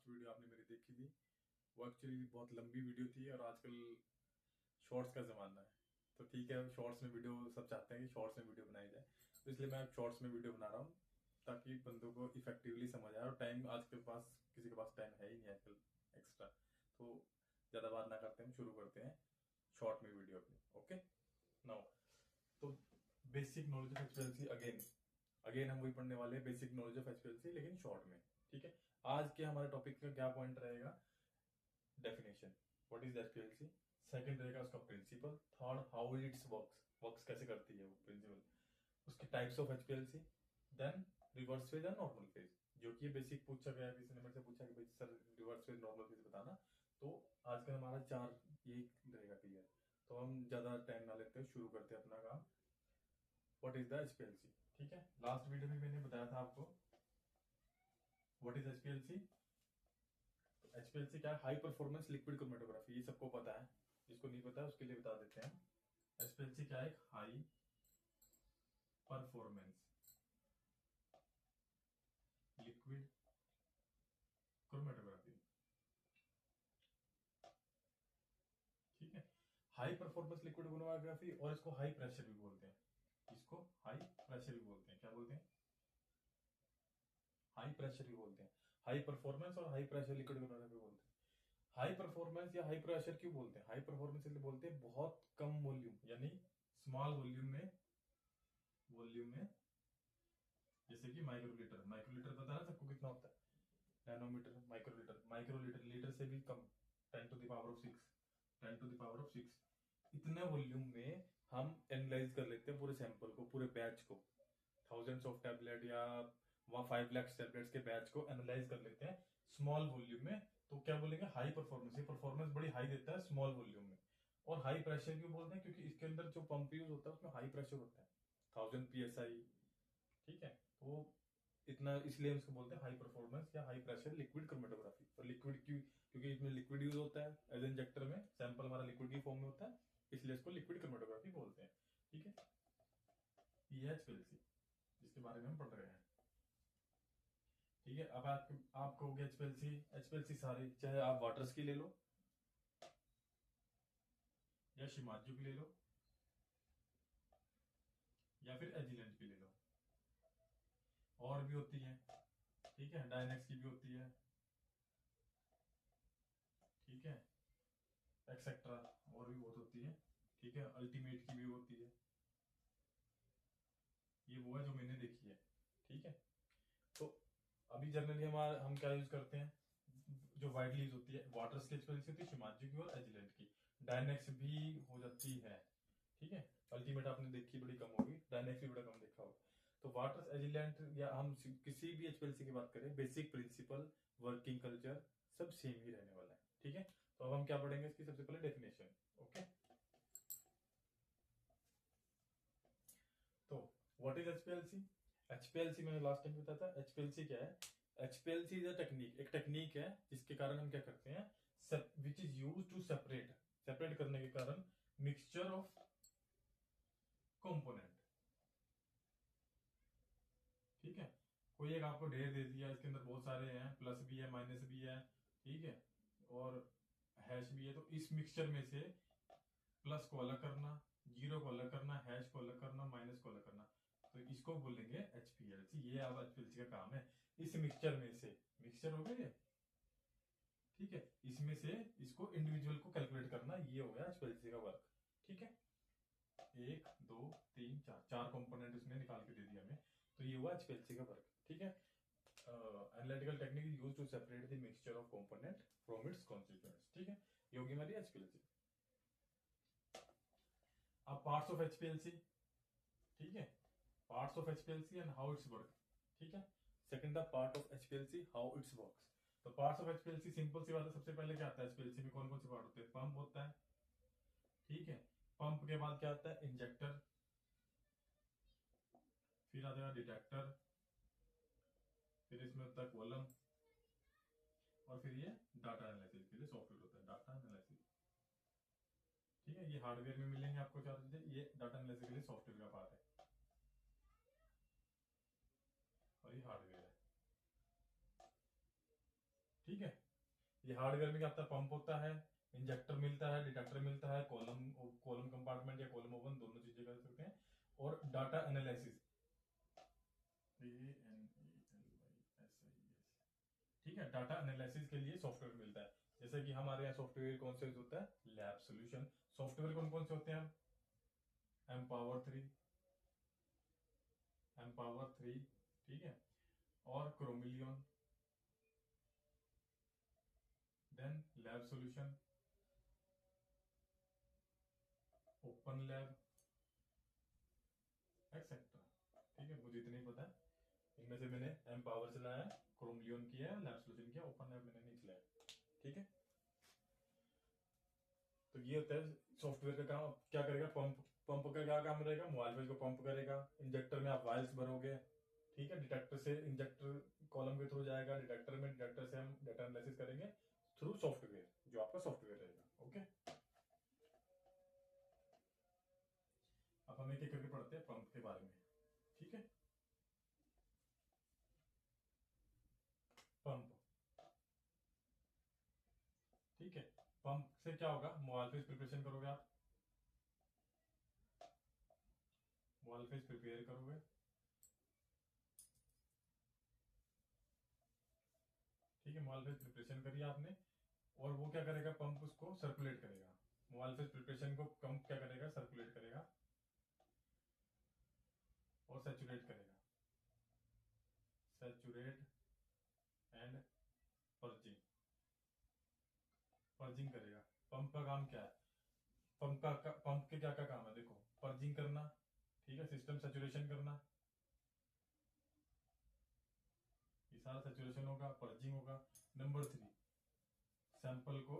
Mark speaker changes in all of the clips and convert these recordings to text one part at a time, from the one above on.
Speaker 1: Last video आपने मेरी देखी थी, वो एक्चुअली बहुत लंबी वीडियो थी और आजकल शॉर्ट्स का ज़माना है। तो ठीक है, शॉर्ट्स में वीडियो सब चाहते हैं कि शॉर्ट्स में वीडियो बनाई जाए, तो इसलिए मैं शॉर्ट्स में वीडियो बना रहा हूँ ताकि बंदों को इफेक्टिवली समझ आए। और टाइम आज के पास किसी के पास टाइम है ही नहीं आजकल एक्स्ट्रा, तो ज़्यादा बात ना करते हैं, हम शुरू करते हैं शॉर्ट में वीडियो अपनी। ओके नाउ, तो basic knowledge of HPLC again again हम वही पढ़ने वाले हैं, बेसिक नॉलेज ऑफ एचपीएलसी लेकिन शॉर्ट में। ठीक है, आज के हमारे टॉपिक का क्या पॉइंट रहेगा? Definition, what is HPLC. Second रहेगा उसका principle. Third, how its works कैसे करती है वो प्रिंसिपल। उसके types of HPLC. Then reverse phase and normal phase, जो कि बेसिक पूछा गया है, किसी ने मेरे से पूछा कि भाई sir reverse phase normal phase बताना। तो आज का हमारा चार यही रहेगा क्लियर। तो हम ज्यादा टाइम ना लेते हैं, शुरू करते हैं अपना काम। What is the HPLC. ठीक है, लास्ट वीडियो में मैंने बताया था आपको व्हाट इज एचपीएलसी। एचपीएलसी क्या है? हाई परफॉर्मेंस लिक्विड क्रोमेटोग्राफी, ये सबको पता है, जिसको नहीं पता है उसके लिए बता देते हैं। एचपीएलसी क्या है? High performance liquid chromatography. ठीक है, हाई परफॉर्मेंस लिक्विड क्रोमेटोग्राफी, और इसको हाई प्रेशर भी बोलते हैं। इसको हाई प्रेशर भी बोलते हैं। क्या बोलते हैं? हाई प्रेशर भी बोलते हैं। हाई परफॉर्मेंस और हाई प्रेशर लिक्विड क्रोमेटोग्राफी बोलते हैं। हाई परफॉर्मेंस या हाई प्रेशर क्यों बोलते हैं? हाई परफॉर्मेंस इसलिए बोलते हैं बहुत कम वॉल्यूम, यानी स्मॉल वॉल्यूम में जैसे कि माइक्रोलीटर। माइक्रोलीटर पता है सबको कितना होता है? नैनोमीटर, माइक्रोलीटर लीटर से भी कम, 10 to the power of 6, 10 to the power of 6। इतने वॉल्यूम में हम एनालाइज कर लेते हैं पूरे सैंपल को, पूरे बैच को, थाउजेंड्स ऑफ टैबलेट या 5 लाख टैबलेट्स के बैच को एनालाइज कर लेते हैं स्मॉल वॉल्यूम में। तो क्या बोलेंगे? High performance. ये परफॉर्मेंस बड़ी हाई देता है स्मॉल वॉल्यूम में। और हाई प्रेशर क्यों बोलते हैं? क्योंकि इसके अंदर जो पंप यूज होता है उसमें हाई प्रेशर होता है, 1000 psi। ठीक है, तो इतना इसलिए हम इसको बोलते हैं हाई परफॉर्मेंस या हाई प्रेशर लिक्विड क्रोमेटोग्राफी। और लिक्विड क्यों? क्योंकि इसमें लिक्विड यूज होता है एज इंजेक्टर में, सैंपल हमारा लिक्विड की फॉर्म में होता है, इसलिए इसको लिक्विड क्रोमेटोग्राफी बोलते हैं। ठीक है, ये है एचपीएलसी जिसके बारे में हम पढ़ रहे हैं। ठीक है, अब आप कहोगे एचपीएलसी एचपीएलसी सारी, चाहे आप वाटर्स की ले लो या शिमाजू की ले लो या फिर एजिलेंट की ले लो, और भी होती है। ठीक है, डायनेक्स की भी होती है। ठीक है, एक्सेट्रा, और भी बहुत होती है। ठीक है, अल्टीमेट की भी होती है। ये वो है जो मैंने देखी है। ठीक है, तो अभी जनरली हम क्या यूज करते हैं? जो वाइडली यूज होती है वाटर्स की एचपीएलसी होती है, शिमाजू की और एजिलेंट की। डायनेक्स भी हो जाती है। ठीक है, अल्टीमेट आपने देखी बड़ी कम होगी, डायनेक्स भी बड़ा कम देखा होगा। तो वाटर्स, एजिलेंट, या हम किसी भी एचपीएलसी की बात करें, बेसिक प्रिंसिपल, वर्किंग कल्चर सब सेम ही रहने वाला है। ठीक है, तो अब हम क्या पढ़ेंगे इसकी? सबसे पहले डेफिनेशन। ओके, तो व्हाट इज एचपीएलसी। एचपीएलसी मैंने लास्ट टाइम बताया था, एचपीएलसी क्या है? एचपीएलसी इज अ टेक्निक, एक टेक्निक है जिसके कारण हम क्या करते हैं, which is use to separate, separate करने के कारण मिक्सचर ऑफ कंपोनेंट। ठीक है, कोई एक आपको ढेर दे दिया, इसके अंदर बहुत सारे हैं, प्लस भी है माइनस भी है, ठीक है, और हैश भी है। तो इस मिक्सचर में से प्लस को अलग करना, जीरो को अलग करना, हैश को अलग करना, माइनस को अलग करना, तो इसको बोलेंगे एचपीएलसी। ये अब एचपीएलसी का काम है। इस मिक्सचर में से, मिक्सचर हो गया ये, ठीक है, इसमें से इसको इंडिविजुअल को कैलकुलेट करना, ये हो गया एचपीएलसी का वर्क। ठीक है, 1 2 3 4 चार कंपोनेंट इसने निकाल के दे दिया हमें, तो ये हुआ एचपीएलसी का वर्क। ठीक है, analytical technique is used to separate the mixture of component from its constituents. ठीक है, ये होगी हमारी एचपीएलसी। अब पार्ट्स ऑफ एचपीएलसी। ठीक है, parts of HPLC and how it's work. ठीक है, second the part of HPLC how its works. तो पार्ट्स ऑफ एचपीएलसी सिंपल सी बात है, सबसे पहले क्या आता है एचपीएलसी में? कौन कौन से पार्ट होते हैं? पंप होता है। ठीक है, पंप के बाद क्या आता है? इंजेक्टर, फिर आ जाएगा डिटेक्टर, फिर इसमें होता है कॉलम, और फिर ये डाटा एनालिसिस के लिए सॉफ्टवेयर होता है, डाटा एनालिसिस। ठीक है, ये हार्डवेयर में मिलेंगे आपको चार चीजें, ये डाटा एनालिसिस के लिए सॉफ्टवेयर का पार्ट है, और ये हार्डवेयर है। ठीक ठीक है। ये हार्डवेयर में क्या होता है, पंप होता है, इंजेक्टर मिलता है, डिटेक्टर मिलता है, कॉलम कंपार्टमेंट या कॉलम ओवन दोनों चीजें कर सकते हैं। और डाटा एनालिसिस, ठीक है, डाटा एनालिसिस के लिए सॉफ्टवेयर मिलता है। जैसे कि हमारे यहाँ सॉफ्टवेयर कौन से होता है, लैब सॉल्यूशन। सॉफ्टवेयर कौन कौन से होते हैं, एम्पावर 3, ठीक है, और क्रोमिलियन, then lab solution, open lab, etcetera. ठीक है, मुझे इतना ही पता है। इनमें से मैंने एम्पावर चलाया, क्रोमिलियन किया, लैब सॉल्यूशन किया, ओपन लैब मैंने नहीं चलाया। ठीक है, तो ये होता है सॉफ्टवेयर का काम। क्या करेगा, पंप का क्या काम रहेगा, मोबाइल फेज को पंप करेगा। इंजेक्टर में आप वायल्स भरोगे, ठीक है, डिटेक्टर से इंजेक्टर कॉलम के थ्रू जाएगा, डिटेक्टर से हम डाटा एनालिसिस करेंगे थ्रू सॉफ्टवेयर, जो आपका सॉफ्टवेयर रहेगा। ओके, अब हम एक एक करके पढ़ते हैं पंप के बारे में। ठीक है, पंप, ठीक है, पंप से क्या होगा, मोबाइल फेज प्रिपरेशन करोगे आप, मोबाइल फेज प्रिपेयर करोगे, ठीक है, मोबाइल फेज प्रिपरेशन करिए आपने, और वो क्या करेगा, पंप उसको सर्कुलेट करेगा। मोबाइल फेज प्रिपरेशन को पंप क्या करेगा, सर्कुलेट करेगा और सैचुरेट करेगा, सैचुरेट एंड पर्जिंग, पर्जिंग करेगा। पंप का काम क्या है, पंप के क्या क्या काम है, देखो, पर्जिंग करना, ठीक है, सिस्टम सैचुरेशन करना, ये सारा सैचुरेशन होगा, पर्जिंग होगा। नंबर 3, सैंपल को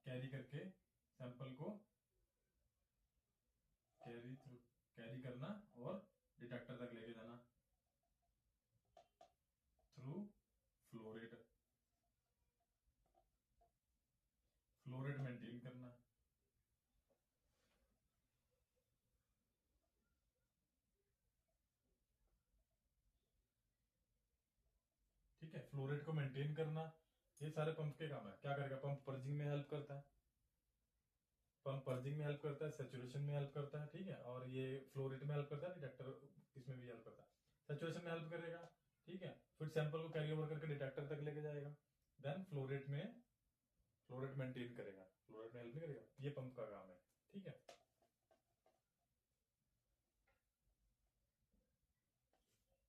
Speaker 1: कैरी करके, सैंपल को कैरी करना और डिटेक्टर तक लेके जाना थ्रू फ्लो रेट मेंटेन करना, ठीक है, फ्लो रेट को मेंटेन करना। ये सारे पंप के काम है। क्या करेगा, पंप पर्जिंग में हेल्प करता है, पंप पर्जिंग में हेल्प करता है, सैचुरेशन में हेल्प करता है, ठीक है, और ये फ्लो रेट में हेल्प करता है, डिटेक्टर इसमें भी हेल्प करता है। सैचुरेशन में हेल्प करेगा, ठीक है, फिर सैंपल को कैरी ओवर करके डिटेक्टर तक लेके जाएगा, देन फ्लो रेट मेंटेन करेगा, फ्लो रेट में हेल्प नहीं करेगा। ये पंप का काम है, ठीक है।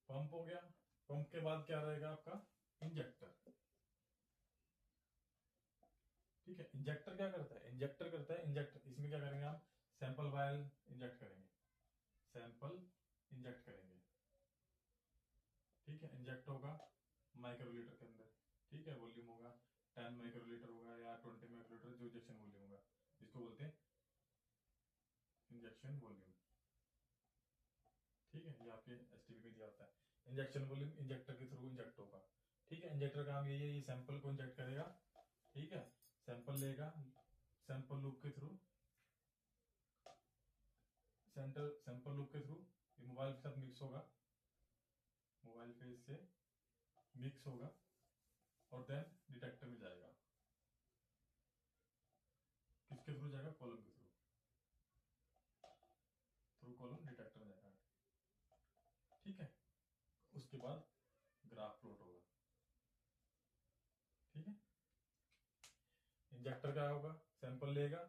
Speaker 1: पंप हो गया। पंप के बाद क्या रहेगा आपका, इंजेक्टर, ठीक है। इंजेक्टर क्या करता है, इंजेक्टर इसमें क्या करेंगे हम, सैंपल वायल इंजेक्ट करेंगे, सैंपल इंजेक्ट करेंगे, ठीक है, इंजेक्ट होगा माइक्रोलीटर के अंदर, ठीक है, वॉल्यूम होगा 10 माइक्रोलीटर होगा या 20 माइक्रोलीटर, जो इंजेक्शन वॉल्यूम होगा, जिसको बोलते हैं इंजेक्शन वॉल्यूम, ठीक है, ये आपके एसटीपी में दिया होता है। इंजेक्शन वॉल्यूम इंजेक्टर के थ्रू इंजेक्ट होगा, ठीक है। इंजेक्टर का काम यही है, ये सैंपल को इंजेक्ट करेगा, ठीक है, सैंपल लेगा, सैंपल लूप के थ्रू, सैंपल लूप के थ्रू ये मोबाइल के साथ मिक्स होगा, मोबाइल फेज से मिक्स होगा और देन डिटेक्टर में जाएगा। किसके थ्रू जाएगा, कॉलम के थ्रू कॉलम डिटेक्टर में जाएगा, ठीक है। उसके बाद ग्राफ प्लॉट होगा, ठीक है। इंजेक्टर क्या होगा, सैंपल लेगा,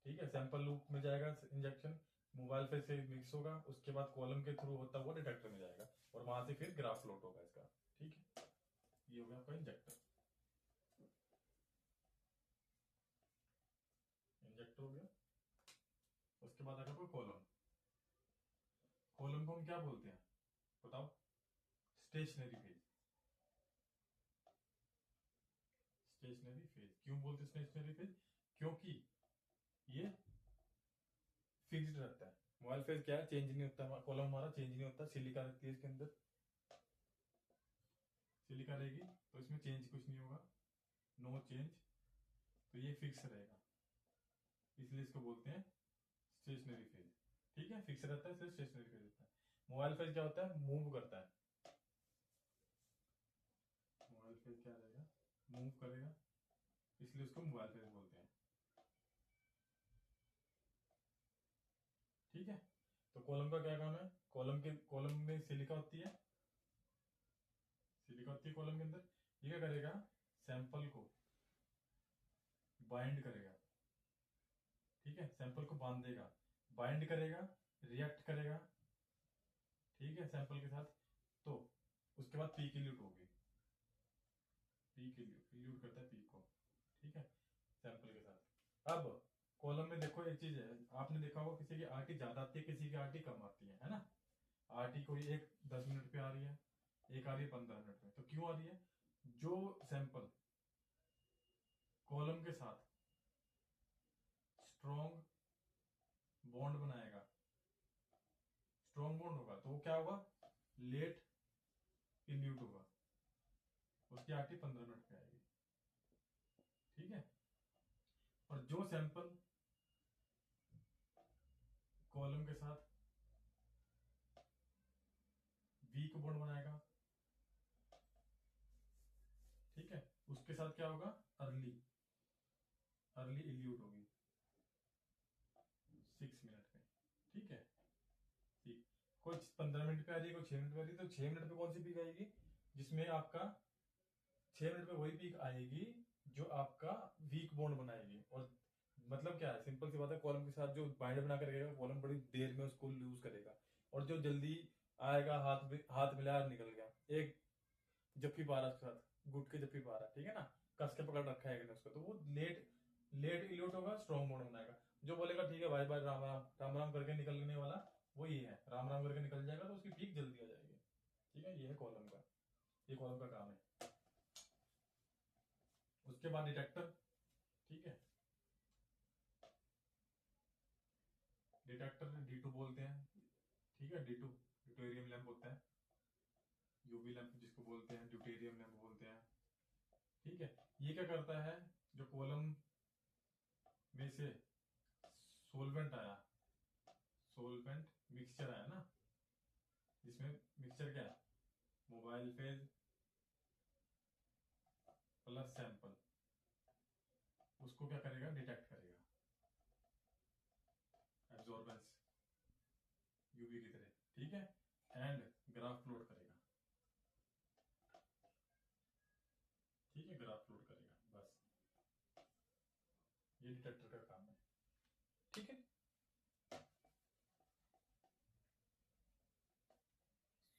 Speaker 1: ठीक है, सैंपल लूप में जाएगा, इंजेक्शन मोबाइल फेज से मिक्स होगा, उसके बाद कॉलम के थ्रू होता हुआ डिटेक्टर में जाएगा और वहां से फिर ग्राफ प्लॉट होगा इसका, ठीक है। ये हो गया आपका इंजेक्टर, इंजेक्टर हो गया। उसके बाद आएगा कॉलम, कॉलम को हम क्या बोलते हैं बताओ, स्टेशनरी फेज, स्टेशनरी फेज क्यों बोलते हैं स्टेशनरी फेज, क्योंकि ये फिक्स्ड रहता है। मोबाइल फेज क्या है, चेंज नहीं होता, कॉलम हमारा चेंज नहीं होता, सिलिका रहती है इसके अंदर, सिलिका रहेगी तो इसमें चेंज कुछ नहीं होगा, नो चेंज, तो ये फिक्स रहेगा, इसलिए इसको बोलते हैं स्टेशनरी फेज, ठीक है, फिक्स रहता है इसलिए स्टेशनरी फेज होता है। मोबाइल फेज क्या होता है, मूव करता है, मोबाइल फेज क्या रहेगा, मूव करेगा, इसलिए उसको मोबाइल फेज बोलते हैं। ठीक है, तो कॉलम का क्या काम है, कॉलम में सिलिका होती है, कॉलम के अंदर। ये क्या करेगा, सैंपल को बाइंड करेगा। ठीक है, सैंपल को बांधेगा, बाइंड करेगा, रिएक्ट करेगा, ठीक है, सैंपल के साथ। तो उसके बाद पीक इल्यूट होगी, इल्यूट करता है पीक को। ठीक है, सैंपल के साथ। अब कॉलम में देखो एक चीज है, आपने देखा होगा किसी की आरटी ज्यादा आती है, किसी की आरटी कम आती है ना। आरटी कोई एक 10 मिनट पे आ रही है, एक आ रही है 15 मिनट में। तो क्यों आ रही है, जो सैंपल कॉलम के साथ स्ट्रॉन्ग बॉन्ड बनाएगा, स्ट्रॉन्ग बॉन्ड होगा, तो वो क्या होगा, लेट इल्यूट होगा, उसकी आरटी 15 मिनट पे आएगी। ठीक है, और जो सैंपल कॉलम के साथ वीक बॉन्ड बनाएगा, ठीक है, उसके साथ क्या होगा, अर्ली इल्यूट होगी 6 मिनट में। ठीक है, ठीक, कोई 15 मिनट पे आ रही है, कोई 6 मिनट पे आ रही है, तो 6 मिनट पे कौन सी पीक आएगी, जिसमें आपका 6 मिनट पे वही पीक आएगी जो आपका वीक बॉन्ड बनाएगी। और मतलब क्या है, सिंपल सी बात है, कॉलम के साथ जो बाइंड बना कर रखेगा, कॉलम बड़ी देर में उसको लूज करेगा, और जो जल्दी आएगा, हाथ मिला निकल गया, एक जप्पी पारा के साथ, गुट के जप्पी पारा, ठीक है ना, कस के पकड़ रखा है उसको, तो वो लेट इल्यूट होगा, स्ट्रॉन्ग बॉन्ड बनाएगा। जो बोलेगा ठीक है भाई भाई राम राम राम राम करके निकलने वाला वो ये है, राम राम करके निकल जाएगा, तो उसकी पीक जल्दी आ जाएगी। ठीक है, ये है कॉलम का, ये कॉलम का काम है। उसके बाद डिटेक्टर। ठीक है, डिटेक्टर D2 बोलते हैं। ठीक है, D2 ड्यूटेरियम लैंप होता है, यूवी लैंप जिसको बोलते हैं, ड्यूटेरियम लैंप बोलते हैं। ठीक है, ये क्या करता है, जो कॉलम में से सोलवेंट आया, सोलवेंट मिक्सचर आया ना, जिसमें मिक्सचर क्या है, मोबाइल फेज प्लस सैंपल, उसको क्या करेगा, डिटेक्ट करेगा, एब्जॉर्बेंस यूवी की तरह। ठीक है, एंड ग्राफ प्लॉट करेगा। ठीक है, ग्राफ प्लॉट करेगा, बस ये डिटेक्टर का काम है। ठीक है,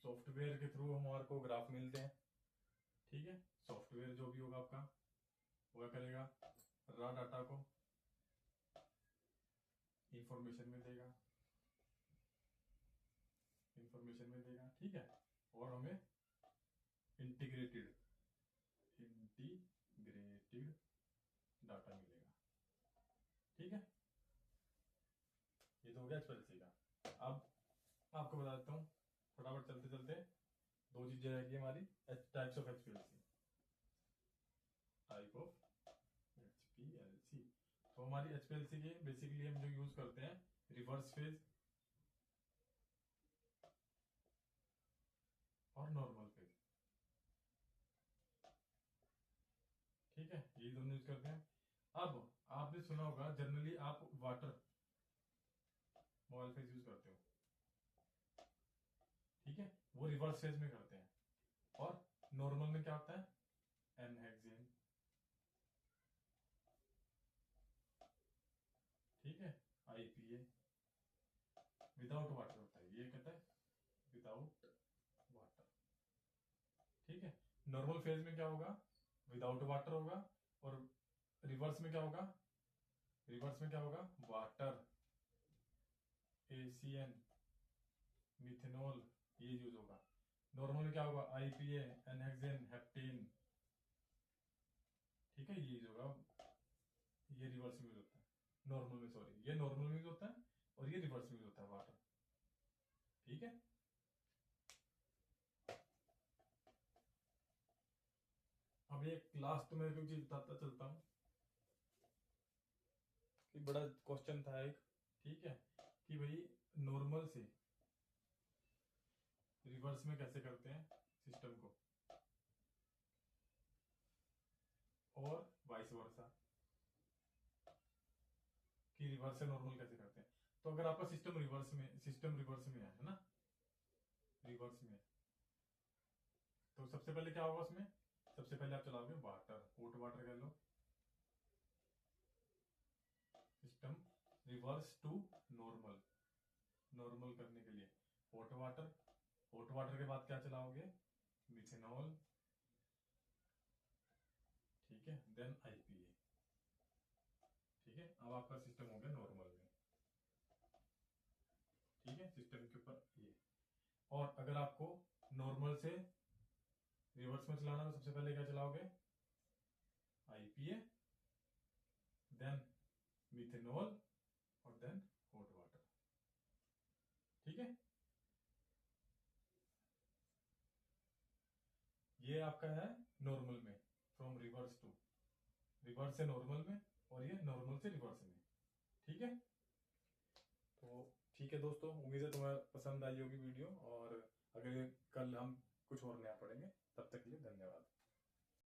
Speaker 1: सॉफ्टवेयर के थ्रू हमारे को ग्राफ मिलते हैं। ठीक है, सॉफ्टवेयर जो भी होगा आपका, वो क्या करेगा, रॉ डाटा को इंफॉर्मेशन में देगा, ठीक है, और हमें इंटीग्रेटेड डाटा मिलेगा। ठीक है, ये तो हो गया HPLC का। अब आपको बता देता हूँ फटाफट चलते चलते, दो चीजें रहेगी हमारी, types of HPLC, type of HPLC। तो हमारी HPLC के बेसिकली हम जो यूज करते हैं, रिवर्स फेज और नॉर्मल फेज। ठीक है, ये दोनों यूज करते हैं। अब आपने सुना होगा जनरली आप वाटर मोबाइल फेज यूज करते हो, ठीक है, वो रिवर्स फेज में करते हैं। और नॉर्मल में क्या होता है, एनहेक्सेन, ठीक है, IPA विदाउट वाटर होता है, ये कहता है विदाउट वाटर। ठीक है, नॉर्मल फेज में क्या होगा, विदाउट वाटर होगा, और रिवर्स में क्या होगा, वाटर, ACN, मिथेनॉल, ये यूज होगा। नॉर्मल में क्या होगा, IPA, एनहेक्सेन, हेप्टेन। ठीक है, ये यूज होगा, ये रिवर्स में यूज होता है, नॉर्मल में, सॉरी, ये नॉर्मल में यूज होता है और ये रिवर्स में यूज होता है, वाटर। ठीक है, अब एक लास्ट में एक चीज बताता चलता हूं कि बड़ा क्वेश्चन था एक, ठीक है, कि भाई नॉर्मल से रिवर्स में कैसे करते हैं सिस्टम को। वाइस वर्सा, कि रिवर्स से नॉर्मल कैसे करते हैं। तो अगर आपका सिस्टम रिवर्स में है ना, रिवर्स में, तो सबसे पहले क्या होगा उसमें, सबसे पहले आप चलाओगे वाटर, हॉट वाटर कह लो, system reverse to normal, normal करने के लिए हॉट वाटर, हॉट वाटर के बाद क्या चलाओगे, मिथेनॉल, ठीक है, देन आईपीए, ठीक है। अब आपका सिस्टम हो गया नॉर्मल में, ठीक है, सिस्टम के ऊपर ये। और अगर आपको नॉर्मल से रिवर्स में चलाना तो सबसे पहले क्या चलाओगे, आईपीए, देन मिथेनॉल, और देन हॉट वाटर, ठीक है। ये आपका है नॉर्मल में, फ्रॉम रिवर्स टू, रिवर्स से नॉर्मल में, और ये नॉर्मल से रिवर्स में, ठीक है। तो ठीक है दोस्तों, उम्मीद है तुम्हें पसंद आई होगी वीडियो, और अगले कल हम कुछ और नया पढ़ेंगे, तब तक के लिए धन्यवाद।